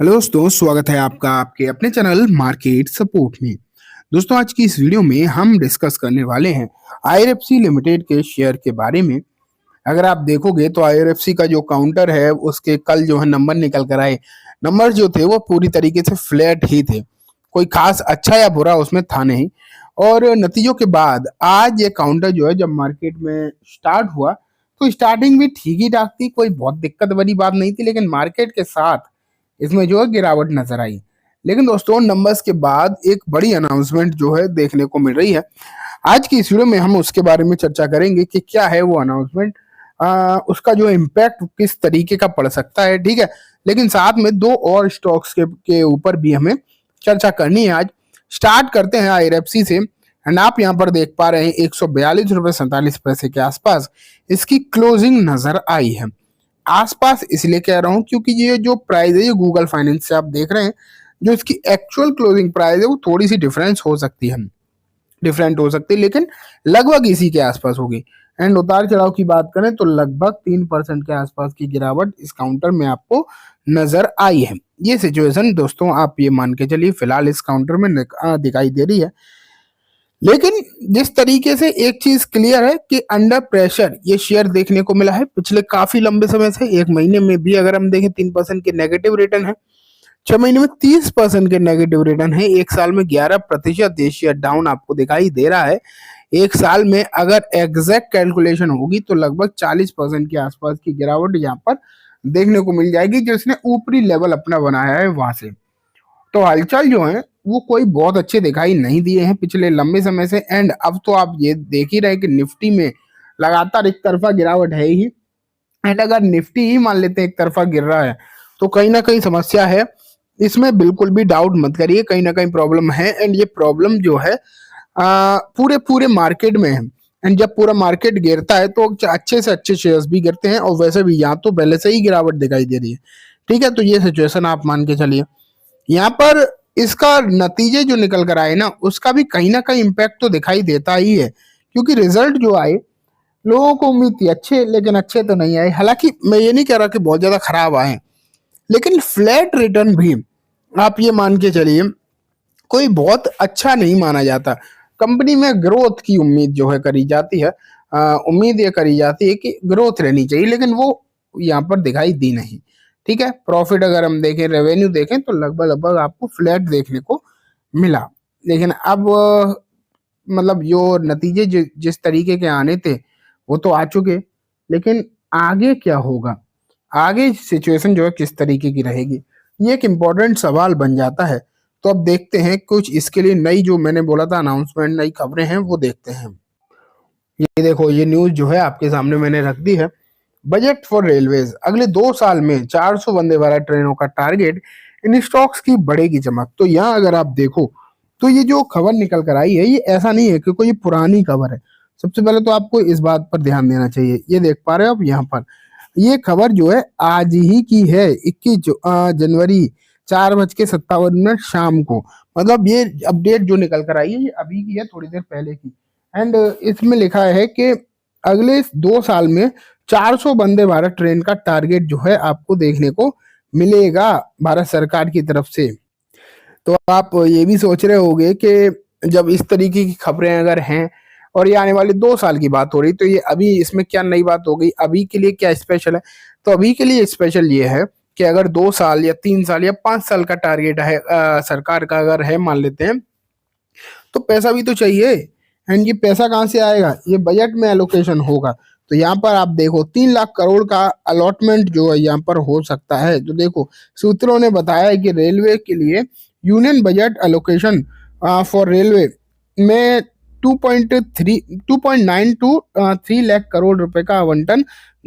Hello दोस्तों, स्वागत है आपका आपके अपने चैनल मार्केट सपोर्ट में। दोस्तों, आज की इस वीडियो में हम डिस्कस करने वाले हैं आईआरएफसी लिमिटेड के शेयर के बारे में। अगर आप देखोगे तो आईआरएफसी का जो काउंटर है उसके कल जो है नंबर निकल कर आए। नंबर जो थे वो पूरी तरीके से फ्लैट ही थे, कोई खास अच्छा या बुरा उसमें था नहीं। और नतीजों के बाद आज ये काउंटर जो है जब मार्केट में स्टार्ट हुआ तो स्टार्टिंग भी ठीक ही ठाक थी, कोई बहुत दिक्कत वाली बात नहीं थी, लेकिन मार्केट के साथ इसमें जो है गिरावट नजर आई। लेकिन दोस्तों, नंबर्स के बाद एक बड़ी अनाउंसमेंट जो है देखने को मिल रही है। आज की इस वीडियो में हम उसके बारे में चर्चा करेंगे कि क्या है वो अनाउंसमेंट, उसका जो इम्पैक्ट किस तरीके का पड़ सकता है, ठीक है। लेकिन साथ में दो और स्टॉक्स के ऊपर भी हमें चर्चा करनी है। आज स्टार्ट करते हैं आईआरएफसी से। एंड आप यहाँ पर देख पा रहे हैं 142 रुपये 47 पैसे के आसपास इसकी क्लोजिंग नजर आई है। आसपास इसलिए कह रहा हूं क्योंकि ये जो प्राइस है ये गूगल फाइनेंस से आप देख रहे हैं, जो इसकी एक्चुअल क्लोजिंग प्राइस है वो थोड़ी सी डिफरेंट हो सकती है, लेकिन लगभग इसी के आसपास होगी। एंड उतार चढ़ाव की बात करें तो लगभग 3% के आसपास की गिरावट इस काउंटर में आपको नजर आई है। ये सिचुएशन दोस्तों आप ये मान के चलिए फिलहाल इस काउंटर में दिखाई दे रही है। लेकिन जिस तरीके से एक चीज क्लियर है कि अंडर प्रेशर ये शेयर देखने को मिला है पिछले काफी लंबे समय से। एक महीने में भी अगर हम देखें 3% के नेगेटिव रिटर्न है, 6 महीने में 30% के नेगेटिव रिटर्न है, एक साल में 11% ये शेयर डाउन आपको दिखाई दे रहा है। एक साल में अगर एग्जैक्ट कैलकुलेशन होगी तो लगभग 40% के आसपास की गिरावट यहाँ पर देखने को मिल जाएगी, जो इसने ऊपरी लेवल अपना बनाया है वहां से। तो हलचल जो है वो कोई बहुत अच्छे दिखाई नहीं दिए हैं पिछले लंबे समय से। एंड अब तो आप ये देख ही रहे कि निफ्टी में लगातार एक तरफा गिरावट है ही। एंड अगर निफ्टी ही मान लेते हैं एक तरफा गिर रहा है तो कहीं ना कहीं समस्या है, इसमें बिल्कुल भी डाउट मत करिए, कहीं ना कहीं प्रॉब्लम है। एंड ये प्रॉब्लम जो है पूरे पूरे मार्केट में है। एंड जब पूरा मार्केट गिरता है तो अच्छे से अच्छे शेयर्स भी गिरते हैं, और वैसे भी यहाँ तो पहले से ही गिरावट दिखाई दे रही है, ठीक है। तो ये सिचुएशन आप मान के चलिए। यहाँ पर इसका नतीजे जो निकल कर आए ना उसका भी कहीं ना कहीं इम्पैक्ट तो दिखाई देता ही है, क्योंकि रिजल्ट जो आए लोगों को उम्मीद थी अच्छे, लेकिन अच्छे तो नहीं आए। हालांकि मैं ये नहीं कह रहा कि बहुत ज्यादा खराब आए, लेकिन फ्लैट रिटर्न भी आप ये मान के चलिए कोई बहुत अच्छा नहीं माना जाता। कंपनी में ग्रोथ की उम्मीद जो है करी जाती है, उम्मीद ये करी जाती है कि ग्रोथ रहनी चाहिए, लेकिन वो यहाँ पर दिखाई दी नहीं, ठीक है। प्रॉफिट अगर हम देखें, रेवेन्यू देखें तो लगभग लगभग आपको फ्लैट देखने को मिला। लेकिन अब मतलब जो नतीजे जिस तरीके के आने थे वो तो आ चुके, लेकिन आगे क्या होगा, आगे सिचुएशन जो है किस तरीके की रहेगी, ये एक इम्पोर्टेंट सवाल बन जाता है। तो अब देखते हैं कुछ इसके लिए नई, जो मैंने बोला था अनाउंसमेंट, नई खबरें हैं वो देखते हैं। ये देखो, ये न्यूज जो है आपके सामने मैंने रख दी है। बजट फॉर रेलवेज, अगले 2 साल में 400 वंदे भारत ट्रेनों का टारगेट, इन स्टॉक्स की बढ़ेगी चमक। तो यहाँ अगर आप देखो तो ये जो खबर निकल कर आई है ये ऐसा नहीं है कि कोई पुरानी खबर है। सबसे पहले तो आपको इस बात पर ध्यान देना चाहिए, ये देख पा रहे हो आप यहाँ पर, ये खबर जो है आज ही की है, 21 जनवरी 4:57 शाम को। मतलब ये अपडेट जो निकल कर आई है ये अभी की है, थोड़ी देर पहले की। एंड इसमें लिखा है कि अगले 2 साल में 400 वंदे भारत ट्रेन का टारगेट जो है आपको देखने को मिलेगा भारत सरकार की तरफ से। तो आप ये भी सोच रहे होंगे कि जब इस तरीके की खबरें अगर हैं और ये आने वाले 2 साल की बात हो रही, तो ये अभी इसमें क्या नई बात हो गई, अभी के लिए क्या स्पेशल है। तो अभी के लिए स्पेशल ये है कि अगर 2 साल या 3 साल या 5 साल का टारगेट है सरकार का अगर है मान लेते हैं, तो पैसा भी तो चाहिए। एंड ये पैसा कहाँ से आएगा, ये बजट में एलोकेशन होगा। तो यहाँ पर आप देखो 3 लाख करोड़ का अलॉटमेंट जो है यहाँ पर हो सकता है। तो देखो, सूत्रों ने बताया है कि रेलवे के लिए union budget allocation for railway में 2.9 टू 3 लाख करोड़ रुपए का आवंटन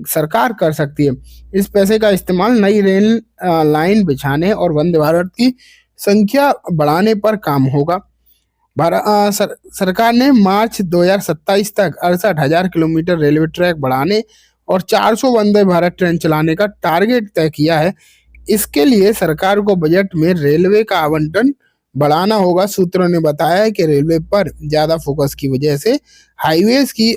सरकार कर सकती है। इस पैसे का इस्तेमाल नई रेल लाइन बिछाने और वंदे भारत की संख्या बढ़ाने पर काम होगा। सरकार ने मार्च 2027 तक 68,000 किलोमीटर रेलवे ट्रैक बढ़ाने और 400 वंदे भारत ट्रेन चलाने का टारगेट तय किया है। इसके लिए सरकार को बजट में रेलवे का आवंटन बढ़ाना होगा। सूत्रों ने बताया है कि रेलवे पर ज्यादा फोकस की वजह से हाईवेज की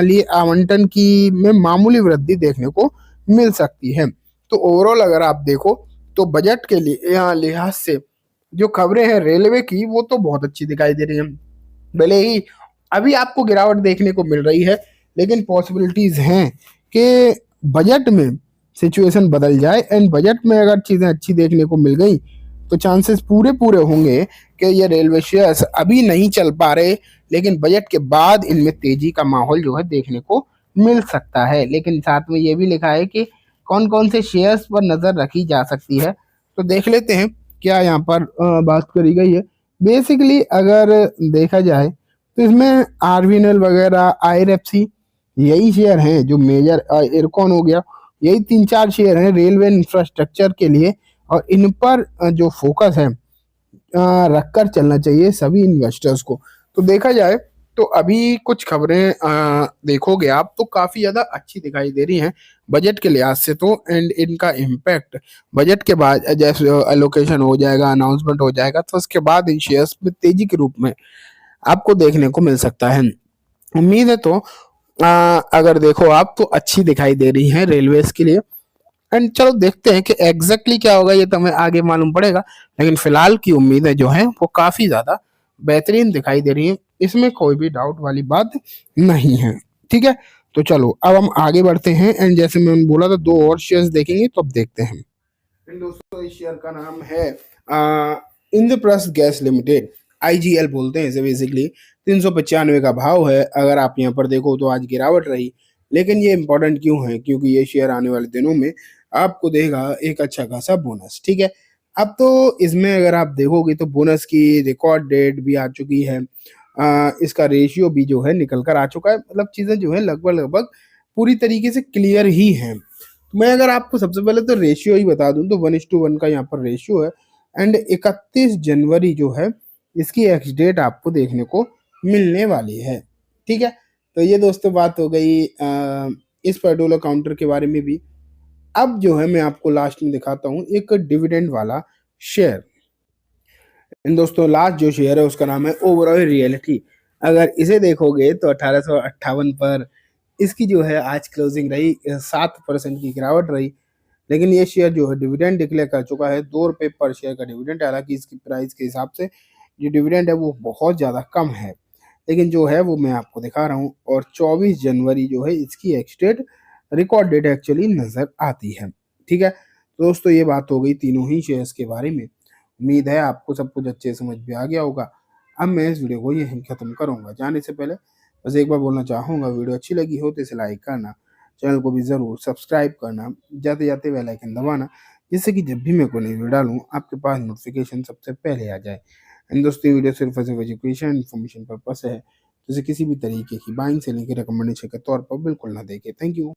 लिए आवंटन की में मामूली वृद्धि देखने को मिल सकती है। तो ओवरऑल अगर आप देखो तो बजट के लिए लिहाज से जो खबरें हैं रेलवे की वो तो बहुत अच्छी दिखाई दे रही हैं। भले ही अभी आपको गिरावट देखने को मिल रही है, लेकिन पॉसिबिलिटीज हैं कि बजट में सिचुएशन बदल जाए एंड बजट में अगर चीजें अच्छी देखने को मिल गई तो चांसेस पूरे पूरे होंगे कि ये रेलवे शेयर्स अभी नहीं चल पा रहे, लेकिन बजट के बाद इनमें तेजी का माहौल जो है देखने को मिल सकता है। लेकिन साथ में ये भी लिखा है कि कौन कौन से शेयर्स पर नजर रखी जा सकती है, तो देख लेते हैं क्या यहाँ पर बात करी गई है। बेसिकली अगर देखा जाए तो इसमें आरबीएनएल वगैरह, आईआरएफसी, यही शेयर हैं जो मेजर, इरकॉन हो गया, यही तीन चार शेयर हैं रेलवे इंफ्रास्ट्रक्चर के लिए, और इन पर जो फोकस है रखकर चलना चाहिए सभी इन्वेस्टर्स को। तो देखा जाए तो अभी कुछ खबरें देखोगे आप तो काफी ज्यादा अच्छी दिखाई दे रही हैं बजट के लिहाज से तो, एंड इनका इम्पैक्ट बजट के बाद जैसे एलोकेशन हो जाएगा, अनाउंसमेंट हो जाएगा, तो उसके बाद इन शेयर्स में तेजी के रूप में आपको देखने को मिल सकता है। उम्मीद है तो अगर देखो आप तो अच्छी दिखाई दे रही है रेलवेज के लिए। एंड चलो देखते हैं कि एग्जैक्टली क्या होगा, ये तो हमें आगे मालूम पड़ेगा, लेकिन फिलहाल की उम्मीदें जो हैं वो काफी ज्यादा बेहतरीन दिखाई दे रही हैं, इसमें कोई भी डाउट वाली बात नहीं है। ठीक है, तो चलो अब हम आगे बढ़ते हैं एंड जैसे मैंने बोला था दो और शेयर्स देखेंगे, तो अब देखते हैं। दोस्तों इस शेयर का नाम है इंद्रप्रस्थ गैस लिमिटेड, आईजीएल बोलते हैं इसे बेसिकली। 395 का भाव है। अगर आप यहाँ पर देखो तो आज गिरावट रही, लेकिन ये इंपॉर्टेंट क्यों है, क्योंकि ये शेयर आने वाले दिनों में आपको देगा एक अच्छा खासा बोनस। ठीक है, अब तो इसमें अगर आप देखोगे तो बोनस की रिकॉर्ड डेट भी आ चुकी है, इसका रेशियो भी जो है निकल कर आ चुका है, मतलब चीजें जो है लगभग लगभग पूरी तरीके से क्लियर ही हैं। मैं अगर आपको सबसे पहले तो रेशियो ही बता दूं तो 1:1 का यहाँ पर रेशियो है, एंड 31 जनवरी जो है इसकी एक्स डेट आपको देखने को मिलने वाली है। ठीक है, तो ये दोस्तों बात हो गई इस पर्टिकुलर काउंटर के बारे में भी। अब जो है मैं आपको लास्ट में दिखाता हूँ एक डिविडेंड वाला शेयर। इन दोस्तों लास्ट जो शेयर है उसका नाम है ओवरऑल रियलिटी। अगर इसे देखोगे तो 1858 पर इसकी जो है आज क्लोजिंग रही, 7% की गिरावट रही, लेकिन ये शेयर जो है डिविडेंड डिक्लेयर कर चुका है, 2 रुपये पर शेयर का डिविडेंड। हालांकि इसकी प्राइस के हिसाब से जो डिविडेंड है वो बहुत ज़्यादा कम है, लेकिन जो है वो मैं आपको दिखा रहा हूँ। और 24 जनवरी जो है इसकी ex date, record date actually नज़र आती है। ठीक है, तो दोस्तों ये बात हो गई तीनों ही शेयर्स के बारे में। उम्मीद है आपको सब कुछ अच्छे समझ में आ गया होगा। अब मैं इस वीडियो को यहीं ख़त्म करूँगा। जाने से पहले बस एक बार बोलना चाहूँगा, वीडियो अच्छी लगी हो तो इसे लाइक करना, चैनल को भी ज़रूर सब्सक्राइब करना, जाते जाते बेल आइकन दबाना, जिससे कि जब भी मैं कोई नई वीडियो डालूँ आपके पास नोटिफिकेशन सबसे पहले आ जाए। एंड दोस्तों ये वीडियो सिर्फ एज एजुकेशन इन्फॉर्मेशन पर्पस है, जैसे किसी भी तरीके की बाइंग सेलिंग की रिकमेंडेशन के तौर पर बिल्कुल ना देखें। Thank you.